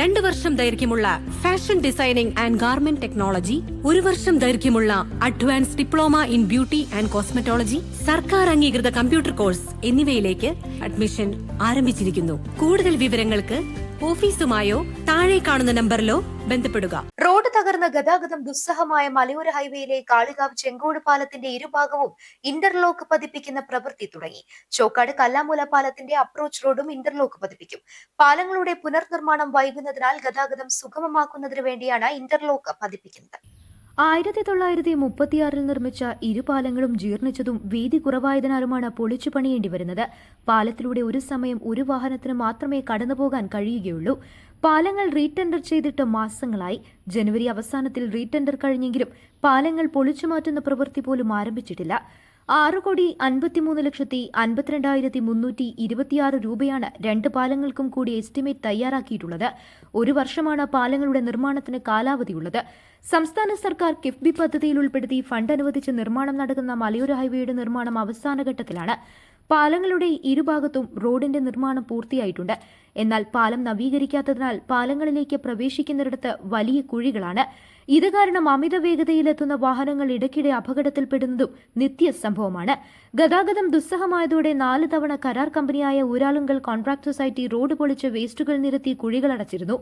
2 വർഷം ദൈർഘ്യമുള്ള fashion designing and garment technology, 1 വർഷം ദൈർഘ്യമുള്ള advance diploma in beauty and cosmetology, സർക്കാർ അംഗീകൃത കമ്പ്യൂട്ടർ കോഴ്സ് എന്നിവയിലേക്ക് അഡ്മിഷൻ ആരംഭിച്ചിരിക്കുന്നു. കൂടുതൽ വിവരങ്ങൾക്ക് ഓഫീസുമായോ താഴെ കാണുന്ന നമ്പറിലോ ബന്ധപ്പെടുക. റോഡ് തകർന്ന ഗതാഗതം ദുസ്സഹമായ മലയോര ഹൈവേയിലെ കാളികാവ് ചെങ്കോട് പാലത്തിന്റെ ഇരുഭാഗവും ഇന്റർലോക്ക് പതിപ്പിക്കുന്ന പ്രവൃത്തി തുടങ്ങി. ചോക്കാട് കല്ലാമൂല പാലത്തിന്റെ അപ്രോച്ച് റോഡും ഇന്റർലോക്ക് പതിപ്പിക്കും. പാലങ്ങളുടെ പുനർനിർമ്മാണം വൈകുന്നതിനാൽ ഗതാഗതം സുഗമമാക്കുന്നതിന് വേണ്ടിയാണ് ഇന്റർലോക്ക് പതിപ്പിക്കുന്നത്. 1936 നിർമ്മിച്ച ഇരുപാലങ്ങളും ജീർണിച്ചതും വീതി കുറവായതിനാലുമാണ് പൊളിച്ചു പണിയേണ്ടി വരുന്നത്. പാലത്തിലൂടെ ഒരു സമയം ഒരു വാഹനത്തിന് മാത്രമേ കടന്നുപോകാൻ കഴിയുകയുള്ളൂ. പാലങ്ങൾ റീടെൻഡർ ചെയ്തിട്ട് മാസങ്ങളായി. ജനുവരി അവസാനത്തിൽ റീടെൻഡർ കഴിഞ്ഞെങ്കിലും പാലങ്ങൾ പൊളിച്ചു മാറ്റുന്ന പ്രവൃത്തി പോലും ആരംഭിച്ചിട്ടില്ല. 6,53,52,326 രൂപയാണ് 2 പാലങ്ങൾക്കും കൂടി എസ്റ്റിമേറ്റ് തയ്യാറാക്കിയിട്ടുള്ളത്. 1 വർഷമാണ് പാലങ്ങളുടെ നിർമ്മാണത്തിന് കാലാവധിയുള്ളത്. സംസ്ഥാന സർക്കാർ കിഫ്ബി പദ്ധതിയിൽ ഉൾപ്പെടുത്തി ഫണ്ട് അനുവദിച്ച് നിർമ്മാണം നടക്കുന്ന മലയോര ഹൈവേയുടെ നിർമ്മാണം അവസാനഘട്ടത്തിലാണ്. പാലങ്ങളുടെ ഇരുഭാഗത്തും റോഡിന്റെ നിർമ്മാണം പൂർത്തിയായിട്ടുണ്ട്. എന്നാൽ പാലം നവീകരിക്കാത്തതിനാൽ പാലങ്ങളിലേക്ക് പ്രവേശിക്കുന്നിടത്ത് വലിയ കുഴികളാണ്. ഇത് കാരണം അമിത വേഗതയിലെത്തുന്ന വാഹനങ്ങൾ ഇടയ്ക്കിടെ അപകടത്തിൽപ്പെടുന്നതും നിത്യസംഭവമാണ്. ഗതാഗതം ദുസ്സഹമായതോടെ 4 തവണ കരാർ കമ്പനിയായ ഊരാളുങ്കൽ കോൺട്രാക്ട് സൊസൈറ്റി റോഡ് പൊളിച്ച് വേസ്റ്റുകൾ നിരത്തി കുഴികളടച്ചിരുന്നു.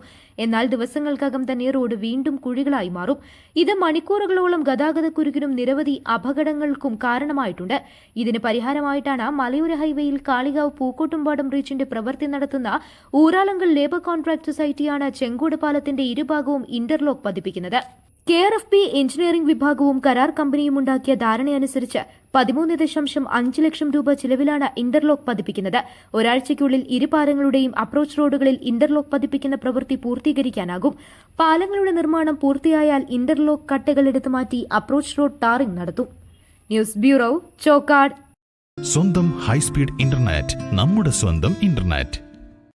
എന്നാൽ ദിവസങ്ങൾക്കകം തന്നെ റോഡ് വീണ്ടും കുഴികളായി മാറും. ഇത് മണിക്കൂറുകളോളം ഗതാഗതക്കുരുക്കിനും നിരവധി അപകടങ്ങൾക്കും കാരണമായിട്ടുണ്ട്. ഇതിന് പരിഹാരമായിട്ടാണ് മലയോര ഹൈവേയിൽ കാളികാവ് പൂക്കോട്ടുംപാടം റീച്ചിന്റെ പ്രവൃത്തി നടത്തുന്ന ഊരാളുങ്കൽ ലേബർ കോൺട്രാക്ട് സൊസൈറ്റിയാണ് ചെങ്കോട് പാലത്തിന്റെ ഇരുഭാഗവും ഇന്റർലോക്ക് പതിപ്പിക്കുന്നത്. KRFB എഞ്ചിനീയറിംഗ് വിഭാഗവും കരാർ കമ്പനിയും ഉണ്ടാക്കിയ ധാരണയനുസരിച്ച് 13.5 ലക്ഷം രൂപ ചിലവിലാണ് ഇന്റർലോക്ക് പതിപ്പിക്കുന്നത്. ഒരാഴ്ചയ്ക്കുള്ളിൽ ഇരുപാലങ്ങളുടെയും അപ്രോച്ച് റോഡുകളിൽ ഇന്റർലോക്ക് പതിപ്പിക്കുന്ന പ്രവൃത്തി പൂർത്തീകരിക്കാനാകും. പാലങ്ങളുടെ നിർമ്മാണം പൂർത്തിയായാൽ ഇന്റർലോക്ക് കട്ടകൾ എടുത്തു മാറ്റി അപ്രോച്ച് റോഡ് ടാറിംഗ് നടത്തും. News bureau, Chokkad. സ്വന്തം ഹൈസ്പീഡ് ഇന്റർനെറ്റ്, നമ്മുടെ സ്വന്തം ഇന്റർനെറ്റ്.